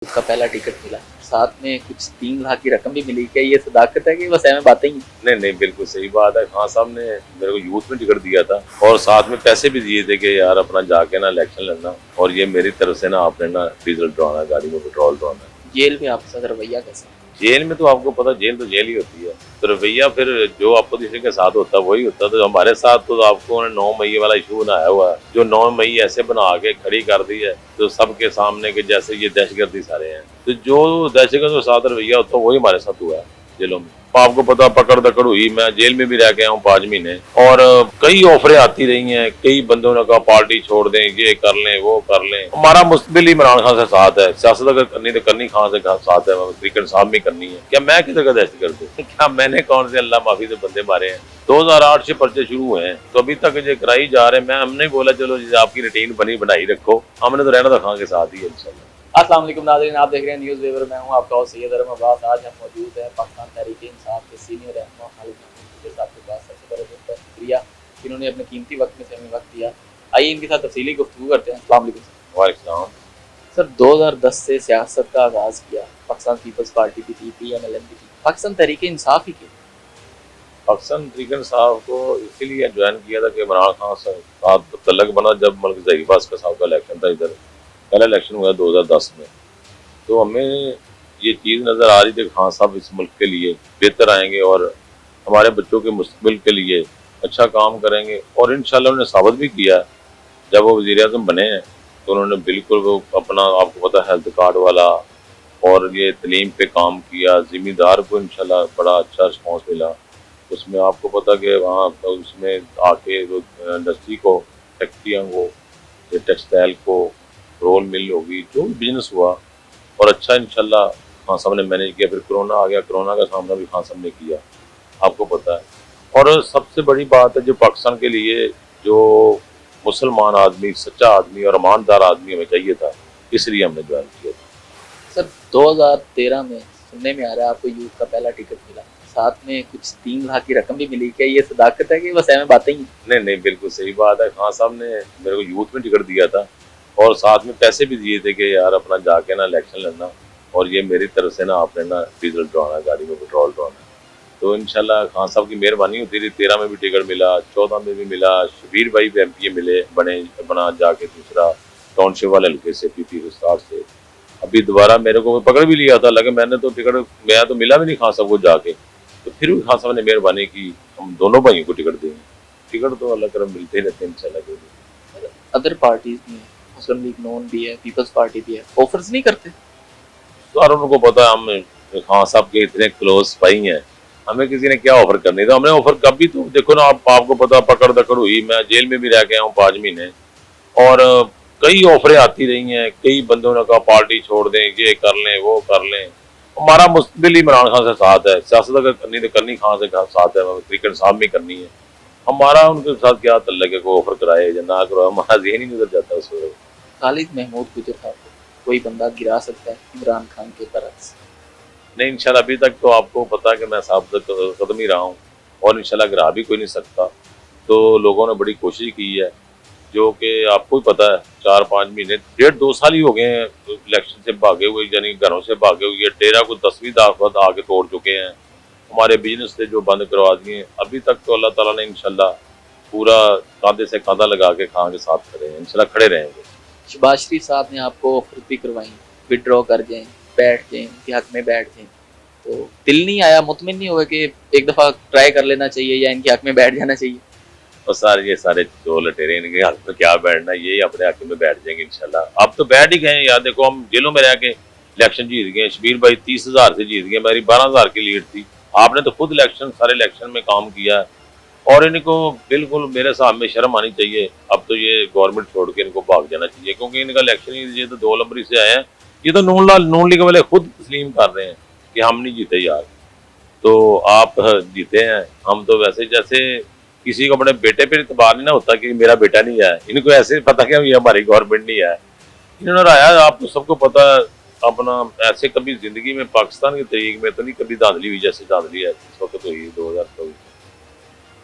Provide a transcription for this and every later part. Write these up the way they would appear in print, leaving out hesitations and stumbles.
उसका पहला टिकट मिला, साथ में कुछ 3 लाख की रकम भी मिली। क्या ये सदाकत है कि बस ऐਵੇਂ बातें ही? नहीं नहीं, बिल्कुल सही बात है। खान साहब ने मेरे को यूथ में टिकट दिया था और साथ में पैसे भी दिए थे कि यार अपना जाके ना इलेक्शन लड़ना, और ये मेरी तरफ से ना आपने ना डीजल डलवाना, गाड़ी में पेट्रोल डलवाना। जेल में आपके साथ रवैया कैसा? जेल में तो आपको पता, जेल तो जेल ही होती है। तो रवैया फिर जो अपोजिशन के साथ होता है वही होता है। तो हमारे साथ तो आपको 9 मई वाला इशू बनाया हुआ है, जो 9 मई ऐसे बना के खड़ी कर दी है तो सबके सामने के जैसे ये दहशतगर्दी सारे हैं। तो जो दहशतगर्द के साथ रवैया होता है वही हमारे साथ हुआ है जेलों में। आपको पता, पकड़ दकड़ हुई, मैं जेल में भी रह के आया हूँ 5 महीने, और कई ऑफरें आती रही हैं। कई बंदों ने कहा पार्टी छोड़ दें, ये कर लें, वो कर लें। हमारा मुस्तबिल इमरान खान से साथ है, सियासत अगर करनी तो करनी खान से साथ है, क्रिकेट साहब भी करनी है। क्या मैं किधर का दहशत कर दूं? क्या मैंने कौन से अल्लाह माफी से बंदे मारे हैं? 2008 से पर्चे शुरू हुए हैं तो अभी तक ये कराई जा रहे हैं। मैं हमने बोला चलो आपकी रूटीन बनी बनाई रखो, हमने तो रहना था खान के साथ ही है इंशाल्लाह। अस्सलाम वालेकुम नाज़रीन, आप देख रहे हैं न्यूज़ वेवर। मैं हूं आपका होस्ट सैयद अरम अब्बास। आज हम मौजूद हैं पाकिस्तान तहरीक-ए-इंसाफ के सीनियर रहनुमा खालिद महमूद साहब के पास। सबसे पहले उनका शुक्रिया जिन्होंने अपने कीमती वक्त में से हमें वक्त दिया। आइए इनके साथ तफसीली गुफ्तगू करते हैं। अस्सलाम वालेकुम सर। वालेकुम। सर 2010 से सियासत का आगाज़ किया, पाकिस्तान पीपल्स पार्टी भी थी, PMLN भी थी, पाकिस्तान तहरीक-ए-इंसाफ ही क्यों? पाकिस्तान क्रिकेट साहब को इसीलिए ज्वाइन किया था कि इमरान खान से साथ तल्लक बना जब मलिक ज़हीर का साहब का इलेक्शन था। इधर पहला इलेक्शन हुआ 2010 में, तो हमें ये चीज़ नज़र आ रही थी कि खान साहब इस मुल्क के लिए बेहतर आएंगे और हमारे बच्चों के मुस्तकबिल के लिए अच्छा काम करेंगे। और इंशाल्लाह उन्होंने साबित भी किया। जब वो वज़ीर आज़म बने हैं तो उन्होंने बिल्कुल वो अपना, आपको पता, हेल्थ कार्ड वाला और ये तलीम पे काम किया। ज़िम्मेदार को इंशाल्लाह बड़ा अच्छा रिस्पॉन्स मिला उसमें। आपको पता कि वहाँ तो उसमें आके जो इंडस्ट्री को, फैक्ट्रियाँ को, ये टेक्सटाइल को, रोल मिल होगी, जो भी बिजनेस हुआ और अच्छा इंशाल्लाह खान साहब ने मैनेज किया। फिर कोरोना आ गया, कोरोना का सामना भी खान साहब ने किया, आपको पता है। और सबसे बड़ी बात है जो पाकिस्तान के लिए जो मुसलमान आदमी, सच्चा आदमी और ईमानदार आदमी हमें चाहिए था, इसलिए हमने ज्वाइन किया था। सर 2013 में सुनने में आ रहा है आपको यूथ का पहला टिकट मिला, साथ में कुछ 3 लाख की रकम भी मिली। क्या ये सदाकत है कि बस ऐਵੇਂ बातें ही? नहीं नहीं, बिल्कुल सही बात है। खान साहब ने मेरे को यूथ में टिकट दिया था और साथ में पैसे भी दिए थे कि यार अपना जाके ना इलेक्शन लड़ना, और ये मेरी तरफ से ना आपने ना डीजल डलवाना, गाड़ी में पेट्रोल डलवाना। तो इंशाल्लाह खान साहब की मेहरबानी होती रही। 13 में भी टिकट मिला, 14 में भी मिला। शबीर भाई भी MP मिले, बने बना जाके दूसरा टाउनशिप वाले हल्के से, PP विस्तार से। अभी दोबारा मेरे को पकड़ भी लिया था, लगे मैंने तो टिकट, मैं तो मिला भी नहीं खान साहब को जाके। तो फिर भी खान साहब ने मेहरबानी की, हम दोनों भाइयों को टिकट देंगे। टिकट तो अल्लाह करम मिलते ही रहते हैं इंशाल्लाह के लिए। अदर पार्टीज में मुस्लिम लीग नून भी है, पीपल्स पार्टी भी है, ऑफर्स नहीं करते? तो और उनको पता है हम खान साहब के इतने क्लोज भाई हैं, हमें किसी ने क्या ऑफर करनी। तो हमने ऑफर कभी, तो देखो ना, आपको पता, पकड़ दकड़ हुई, मैं जेल में भी रह के आया हूँ 5 महीने, और कई ऑफरें आती रही हैं। कई बंदों ने कहा पार्टी छोड़ दें, ये कर लें, वो कर लें। हमारा मुस्तबिल इमरान खान से साथ है, सियासत अगर करनी तो करनी खान से साथ है, क्रिकेट साहब भी करनी है। हमारा उनके साथ क्या तल्लक है, कोई ऑफर कराए या ना कराए, हमारा जहन ही नहीं उधर जाता उस वक्त। खालिद महमूद गुजर साहब को कोई बंदा गिरा सकता है इमरान खान के बरक्स? नहीं इंशाल्लाह, अभी तक तो आपको पता है कि मैं साबित कदम ही रहा हूँ और इंशाल्लाह गिरा भी कोई नहीं सकता। तो लोगों ने बड़ी कोशिश की है, जो कि आपको ही पता है, 4-5 महीने, 1.5-2 साल ही हो गए हैं इलेक्शन से भागे हुए, यानी घरों से भागे हुए। डेरा को 10वीं दफा आके तोड़ चुके हैं। हमारे बिजनेस थे जो बंद करवा दिए। अभी तक तो अल्लाह ताला ने इंशाल्लाह पूरा कांधे से कांधा लगा के खान के साथ खड़े हैं, इंशाल्लाह खड़े रहेंगे। शहबाज शरीफ साहब ने आपको ऑफर भी करवाई, विड्रॉ कर जाएं, बैठ जाएं, उनके हक में बैठ जाएं, तो दिल नहीं आया, मुतमिन नहीं हुआ कि एक दफ़ा ट्राई कर लेना चाहिए या इनके हक में बैठ जाना चाहिए? और सारे ये सारे जो लटेरे, इनके हक में क्या बैठना, ये अपने हक में बैठ जाएंगे इंशाल्लाह। अब तो बैठ ही गए यार, देखो हम जेलों में रह के इलेक्शन जीत गए। शबीर भाई 30,000 से जीत गए, मेरी 12,000 की लीड थी। आपने तो खुद इलेक्शन, सारे इलेक्शन में काम किया है। और इनको बिल्कुल मेरे हिसाब में शर्म आनी चाहिए। अब तो ये गवर्नमेंट छोड़ के इनको भाग जाना चाहिए, क्योंकि इनका इलेक्शन ही, ये तो 2 नंबरी से आए हैं। ये तो नून लीग वाले खुद तस्लीम कर रहे हैं कि हम नहीं जीते यार। तो आप जीते हैं, हम तो वैसे जैसे किसी को अपने बेटे पे इतबार नहीं ना होता कि मेरा बेटा नहीं है, इनको ऐसे पता कि ये हमारी गवर्नमेंट नहीं है। इन्होंने रहा, आप तो सबको पता है अपना। ऐसे कभी जिंदगी में पाकिस्तान की तरीक में तो नहीं कभी धांधली हुई जैसे धांधली है इस वक्त हुई 2024।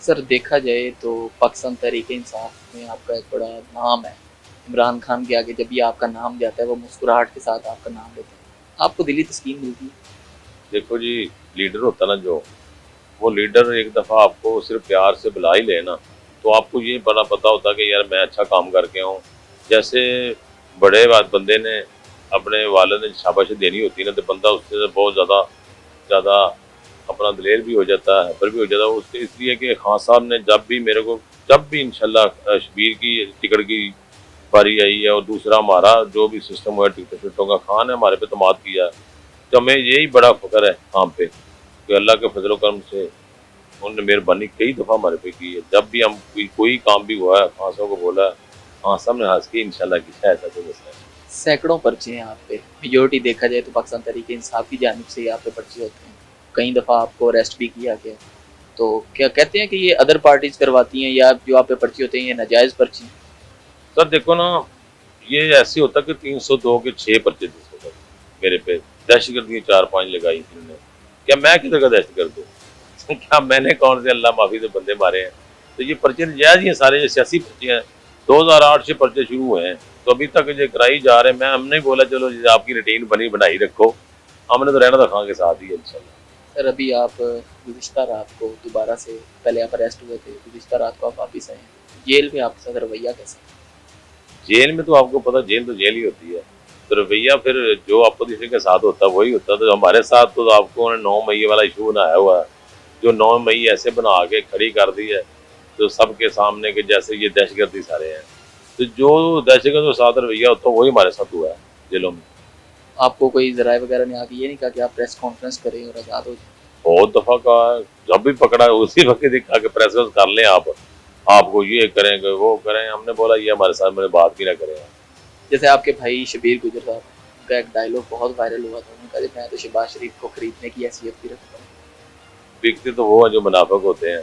सर देखा जाए तो पाकिस्तान तहरीक इंसाफ में आपका एक बड़ा नाम है। इमरान खान के आगे जब भी आपका नाम जाता है वो मुस्कुराहट के साथ आपका नाम लेते हैं। आपको दिली तस्कीन मिलती है? देखो जी, लीडर होता ना जो, वो लीडर एक दफ़ा आपको सिर्फ प्यार से बुला ही ले ना, तो आपको ये बड़ा पता होता कि यार मैं अच्छा काम करके हूँ। जैसे बड़े बंदे ने अपने वालिद ने शाबाशी देनी होती है ना, तो बंदा उससे बहुत ज़्यादा ज़्यादा अपना दिलेर भी हो जाता है, हैपर भी हो जाता है। उससे इसलिए कि खान साहब ने जब भी मेरे को, जब भी इंशाल्लाह शबीर की टिकट की बारी आई है और दूसरा हमारा जो भी सिस्टम हुआ है टिकटों शिकटों का, खान ने हमारे पे एतमाद किया है। तो हमें यही बड़ा फ़ख्र है खान पे कि अल्लाह के फजल करम से उन्होंने मेहरबानी कई दफ़ा हमारे पे की है। जब भी हम कोई काम भी हुआ है, खान साहब को बोला है, खान साहब ने हँस के इंशाल्लाह किया है, ऐसा कोई मसला नहीं। सैकड़ों पर्चे हैं आप पे, मेजोरिटी देखा जाए तो पाकिस्तान तहरीक इंसाफ की जानिब से ही आप पे पर्चे होते हैं। कई दफ़ा आपको अरेस्ट भी किया गया। तो क्या कहते हैं कि ये अदर पार्टीज़ करवाती हैं या जो आप पे पर्चे होते हैं ये नाजायज़ पर्ची हैं? सर देखो ना, ये ऐसे होता कि 302 के 6 पर्चे थे सर मेरे पे, दहशतगर्दी की 4-5 लगाई थी उन्होंने। क्या मैं किधर का दहशतगर्द हूँ? क्या मैंने कौन से अल्लाह माफ़ी से बंदे मारे हैं? तो ये पर्चे नजायज़ ही हैं सारे, ये सियासी पर्चे हैं। 2008 से पर्चे शुरू हुए हैं, तो अभी तक ये कराई जा रहे हैं। मैं हमने बोला चलो ये आपकी रूटीन बनी बनाई रखो, हमने तो रहना तो खां के साथ ही है इंशाल्लाह। सर अभी आप गुज़िश्ता रात को दोबारा से, पहले आप अरेस्ट हुए थे, गुज़िश्ता रात को आप वापस आए हैं। जेल में आपके साथ रवैया कैसा? जेल में तो आपको पता, जेल तो जेल ही होती है। तो रवैया फिर जो अपोजिशन के साथ होता है वही होता है। तो हमारे साथ तो आपको उन्होंने 9 मई वाला इशू बनाया हुआ है, जो 9 मई ऐसे बना के खड़ी कर दी है, तो सबके सामने के जैसे ये दहशतगर्दी सारे हैं। तो जो दहशतगर्द के साथ रवैया होता है वही हमारे साथ हुआ है जेलों में। आपको कोई ज़राए वगैरह ने आके ये नहीं कहा कि आप प्रेस कॉन्फ्रेंस करें और आज़ाद हो जाएँ? बहुत दफ़ा कहा है, जब भी पकड़ा है उसी वक़्त ही दिखा के प्रेस वॉस कर लें आप, आपको ये करेंगे, वो करें। हमने बोला ये हमारे साथ मैंने बात भी ना करें। जैसे आपके भाई शबीर गुजर साहब, उनका एक डायलॉग बहुत वायरल हुआ था। उन्होंने कहा कि मैं तो शहबाज शरीफ को खरीदने की हैसियत भी रखता हूँ। बिकते तो वो हैं जो मुनाफ़िक होते हैं,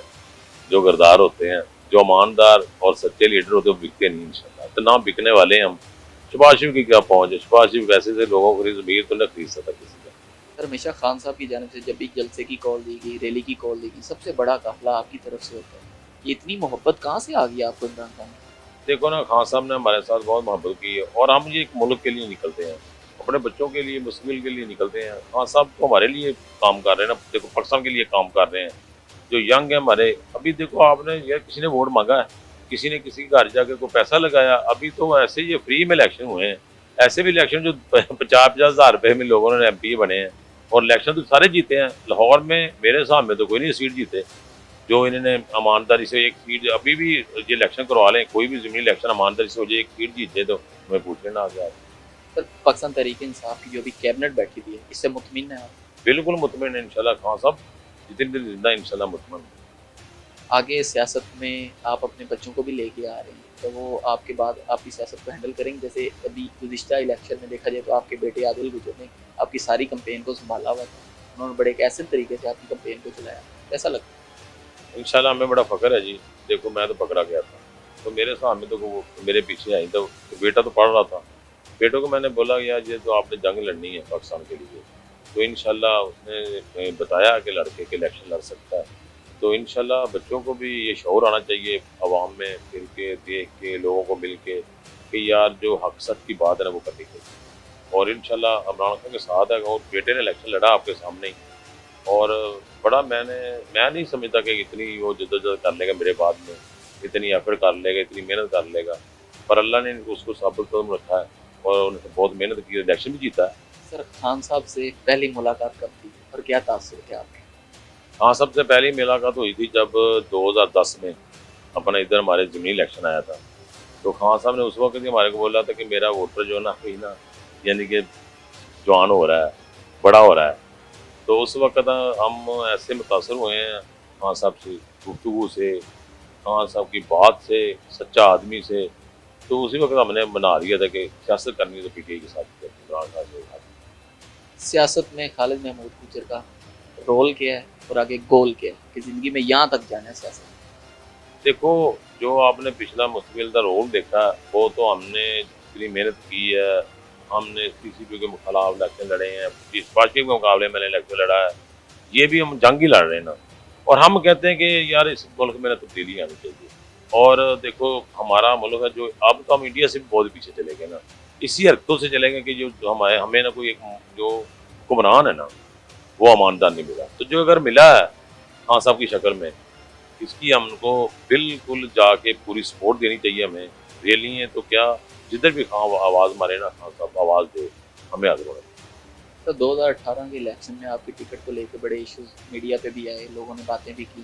जो गद्दार होते हैं, जो ईमानदार और सच्चे लीडर होते हैं वो बिकते नहीं इंशाल्लाह। तो ना बिकने वाले हैं हम। शहबाज शरीफ की क्या पहुँच है? शहबाज शरीफ वैसे से लोगों को ज़मीर तो नहीं खरीद सकता किसी का। सर हमेशा खान साहब की जानिब से जब भी जलसे की कॉल दी गई, रैली की कॉल दी गई, सबसे बड़ा काफ़िला आपकी तरफ से होता है। ये इतनी मोहब्बत कहाँ से आ गई आपको इमरान खान की? देखो ना, खान साहब ने हमारे साथ बहुत मोहब्बत की है और हम ये एक मुल्क के लिए निकलते हैं, अपने बच्चों के लिए, मुस्तकबिल के लिए निकलते हैं। खान साहब तो हमारे लिए काम कर रहे हैं ना, देखो पाकिस्तान के लिए काम कर रहे हैं। जो यंग है हमारे, अभी देखो आपने यार किसी ने वोट मांगा है, किसी ने किसी के घर जाके कोई पैसा लगाया, अभी तो ऐसे ये फ्री में इलेक्शन हुए हैं। ऐसे भी इलेक्शन जो 50-50 हज़ार रुपए में लोगों ने MP बने हैं और इलेक्शन तो सारे जीते हैं। लाहौर में मेरे हिसाब में तो कोई नहीं सीट जीते, जो इन्होंने ईमानदारी से एक सीट, अभी भी ये इलेक्शन करवा लें, कोई भी ज़मीनी इलेक्शन ईमानदारी से हो जाए, एक सीट जीत जाए तो मैं पूछ लेना आगे आप। सर पाकिस्तान तहरीक इंसाफ की जो अभी कैबिनेट बैठी हुई है, इससे मुतमिन है आप? बिल्कुल मुतमिन है इंशाल्लाह, खान साहब जितनी देर जिंदा है इंशाल्लाह मुतमिन। आगे सियासत में आप अपने बच्चों को भी लेके आ रहे हैं, तो वो आपके बाद आपकी सियासत को हैंडल करेंगे? जैसे अभी गुज़िश्ता इलेक्शन में देखा जाए तो आपके बेटे आदिल गुजर ने आपकी सारी कैंपेन को सँभाला हुआ था। उन्होंने बड़े एक ऐसे तरीके से आपकी कैंपेन को चलाया। कैसा लगता है? इंशाल्लाह हमें बड़ा फ़ख्र है जी। देखो मैं तो पकड़ा गया था, तो मेरे सामने तो वो मेरे पीछे आई, तो बेटा तो पढ़ रहा था। बेटों को मैंने बोला यार ये तो आपने जंग लड़नी है पाकिस्तान के लिए, तो इंशाल्लाह उसने बताया कि लड़के के इलेक्शन लड़ सकता है। तो इंशाल्लाह बच्चों को भी ये शऊर आना चाहिए, आवाम में फिर के देख के लोगों को मिल के, कि यार जो हक सच की बात है ना वो करनी चाहिए। और इंशाल्लाह इमरान खान के साथ है और बेटे ने इलेक्शन लड़ा आपके सामने ही। और बड़ा मैं नहीं समझता कि इतनी वो जद्दोजहद कर लेगा मेरे बाद में, इतनी एफर्ट कर लेगा, इतनी मेहनत कर लेगा। पर अल्लाह ने उसको साबित कदम रखा है और उन्होंने बहुत मेहनत की, इलेक्शन भी जीता है। सर खान साहब से पहली मुलाकात कब थी और क्या तासुर थे आपके? हाँ, सबसे पहली मुलाकात हुई थी जब 2010 में अपना इधर हमारे ज़मीनी इलेक्शन आया था। तो खान साहब ने उस वक़्त ही हमारे को बोला था कि मेरा वोटर जो है ना अभी ना, यानी कि जवान हो रहा है, बड़ा हो रहा है। तो उस वक़्त हम ऐसे मुतासिर हुए हैं खान साहब से, गुफ्तगू से, खान साहब की बात से, सच्चा आदमी से। तो उसी वक़्त हमने बना लिया था कि सियासत करनी है तो PTI के साथ ही करनी है, इमरान खान के साथ। सियासत में खालिद महमूद गुजर का रोल क्या है और आगे गोल क्या है कि ज़िंदगी में यहाँ तक जाना है सियासत में? देखो, जो आपने पिछला मुस्तकिल का रोल देखा, वो तो हमने जितनी मेहनत की है, हमने CCP के खिलाफ इलेक्शन लड़े हैं, इस पार्टी के मुकाबले मैंने इलेक्शन लड़ा है, ये भी हम जंग ही लड़ रहे हैं ना। और हम कहते हैं कि यार इस मुल्क में ना तब्दीली आनी चाहिए। और देखो हमारा मुल्क है जो, अब तो हम इंडिया से भी बहुत पीछे चले गए ना। इसी हरकतों से चलेंगे कि जो हमारे हमें ना कोई एक जो हुक्मरान है ना वो ईमानदार नहीं मिला। तो जो अगर मिला है खान साहब की शक्ल में, इसकी हमको बिल्कुल जाके पूरी सपोर्ट देनी चाहिए हमें। रैली है तो क्या, जिधर भी खां आवाज़ मारे ना खान साहब आवाज़ दे, हमें हाज़िर होना चाहिए। तो 2018 के इलेक्शन में आपकी टिकट को लेकर बड़े इश्यूज मीडिया पे भी आए, लोगों ने बातें भी की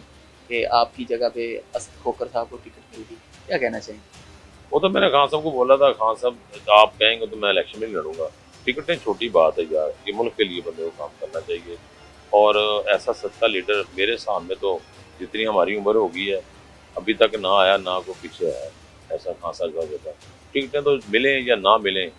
कि आपकी जगह पे असद खोकर साहब को टिकट मिल गई, क्या कहना चाहेंगे? वो तो मैंने खान साहब को बोला था, खान साहब आप कहेंगे तो मैं इलेक्शन में नहीं लड़ूंगा। टिकटें छोटी बात है यार, ये मुल्क के लिए बंदे को काम करना चाहिए। और ऐसा सच्चा लीडर मेरे सामने तो जितनी हमारी उम्र हो गई है अभी तक ना आया ना कोई पीछे आया, ऐसा खान साहब का होता। टिकटें तो मिलें या ना मिलें,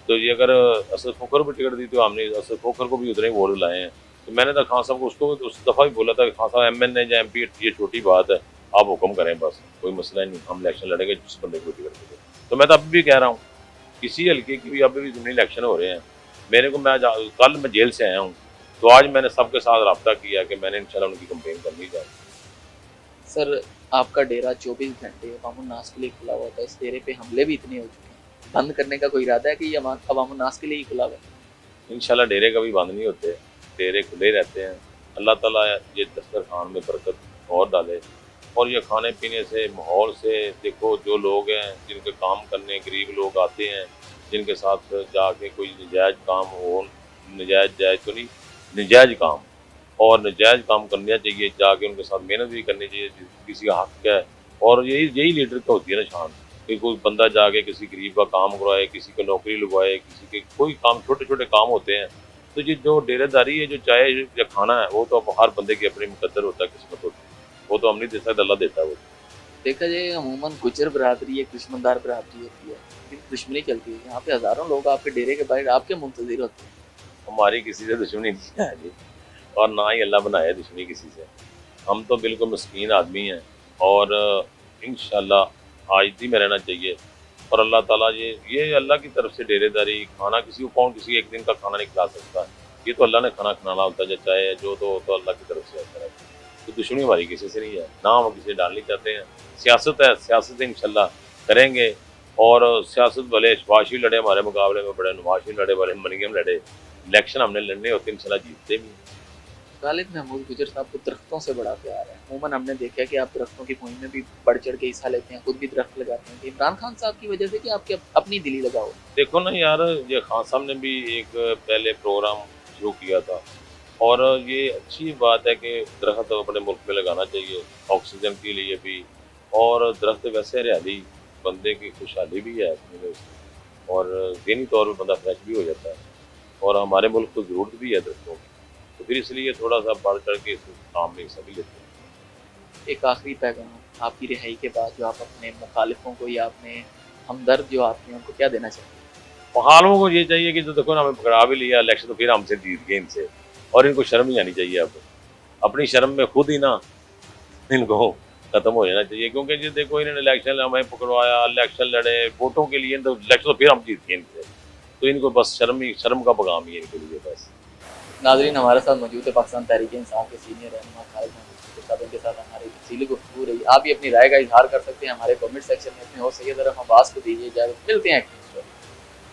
तो ये अगर असद खोखर को टिकट दी तो हमने असद खोखर को भी उतने ही वोट लाए हैं। तो मैंने तो खान साहब को उसको उस दफ़ा भी बोला था कि खान साहब MN या MP ये छोटी बात है, आप हुक्म करें बस, कोई मसला नहीं, हम इलेक्शन लड़ेंगे जिस बंदे को टिकट मिले। तो मैं तो अभी भी कह रहा हूँ, किसी हल्के की भी अभी भी जितने इलेक्शन हो रहे हैं, मेरे को कल मैं जेल से आया हूँ, तो आज मैंने सबके साथ रब्ता किया कि मैंने इंशाल्लाह उनकी कंप्लेन करनी है। सर, आपका डेरा 24 घंटे अवामुन नास के लिए खुला हुआ था, इस डेरे पे हमले भी इतने हो चुके हैं, बंद करने का कोई इरादा है कि ये अवामुन नास के लिए ही खुला हुआ है? इंशाल्लाह डेरे कभी बंद नहीं होते, डेरे खुले रहते हैं। अल्लाह ताला ये दस्तरखान में बरकत और डाले। और ये खाने पीने से, माहौल से, देखो जो लोग हैं जिनके काम करने गरीब लोग आते हैं, जिनके साथ जाके कोई नजायज़ काम हो, जायज़ तो नहीं, नजायज़ काम, और नजायज़ काम करना चाहिए, जाके उनके साथ मेहनत भी करनी चाहिए, किसी का हक है। और यही यही लीडर का होती है ना शान, कि कोई बंदा जाके किसी गरीब का काम करवाए, किसी को नौकरी लगवाए, किसी के कोई काम, छोटे छोटे काम होते हैं। तो ये जो डेरेदारी है, जो चाय या खाना है, वो तो अब हर बंदे की अपनी मुकद्दर होता है, किस्मत होती है, वो तो हम नहीं दे सकते, अल्लाह देता है वो। देखा जाए अमूमन गुजर बरादरी एक दुश्मनदार बरादरी होती है, लेकिन दुश्मनी चलती है। यहाँ पे हज़ारों लोग आपके डेरे के बाहर आपके मुंतज़िर होते हैं। हमारी किसी से दुश्मनी नहीं है जी, और ना ही अल्लाह बनाए दुश्मनी किसी से। हम तो बिल्कुल मस्कीन आदमी हैं, और इंशाल्लाह आजिज़ी में रहना चाहिए। और अल्लाह ताला ये अल्लाह की तरफ से डेरेदारी, खाना किसी को कौन किसी एक दिन का खाना नहीं खिला सकता। ये तो अल्लाह ने खाना खिलाना होता है, जो चाहे जो तो अल्लाह की तरफ से होता है। तो दुश्मनी हमारी किसी से नहीं है, ना हम किसी से डालनी चाहते हैं। सियासत है, सियासत इंशाल्लाह करेंगे। और सियासत भले शहबाज शरीफ लड़े हमारे मुकाबले में, बड़े नवाज शरीफ लड़े, बड़े मरियम लड़े, इलेक्शन हमने लड़ने होते हैं, इंशाल्लाह जीतते भी हैं। गालिब महमूद गुजर साहब को दरख्तों से बड़ा प्यार है। अमूमन हमने देखा है कि आप दरख्तों की मुहिम में भी बढ़ चढ़ के हिस्सा लेते हैं, खुद भी दरख्त लगाते हैं। कि इमरान खान साहब की वजह से कि आपकी अपनी दिली लगाओ? देखो ना यार, ये खान साहब ने भी एक पहले प्रोग्राम शुरू किया था, और ये अच्छी बात है कि दरख्त अपने मुल्क में लगाना चाहिए, ऑक्सीजन के लिए भी। और दरख्त वैसे हरियाली बंदे की खुशहाली भी है अपने लिए, और ज़हनी तौर पर बंदा फ्रेश भी हो जाता है। और हमारे मुल्क को ज़रूरत भी है दरख्तों की, तो फिर इसलिए थोड़ा सा बढ़ चढ़ के इस काम में हिस्सा भी लेते हैं। एक आखिरी पैगाम आपकी रिहाई के बाद जो आप अपने मुखालिफों को या अपने हमदर्द जो आपके हैं उनको क्या देना चाहेंगे? पहाड़ों को ये चाहिए कि जो देखो ना, हमें पकड़ा भी लिया इलेक्शन, तो फिर हमसे जीत गए इनसे, और इनको शर्म नहीं आनी चाहिए। अब अपनी शर्म में खुद ही ना इनको खत्म हो जाना चाहिए, क्योंकि ये देखो इन्होंने इलेक्शन हमें पकड़वाया, इलेक्शन लड़े वोटों के लिए, तो इलेक्शन तो फिर हम जीत गए इनसे। तो इनको बस शर्म का पैगाम ही है इनके लिए बस। नाजरीन, हमारे साथ मौजूद है पाकिस्तान तहरीक इंसाफ के सीनियर रहनुमा खालिद महमूद के साथ, इनके साथ हमारी तफसीली गुफ्तगू रही। आप भी अपनी राय का इजहार कर सकते हैं हमारे कमेंट सेक्शन में। अपने हो सैयद अरहम अब्बास को दीजिए इजाज़त, मिलते हैं।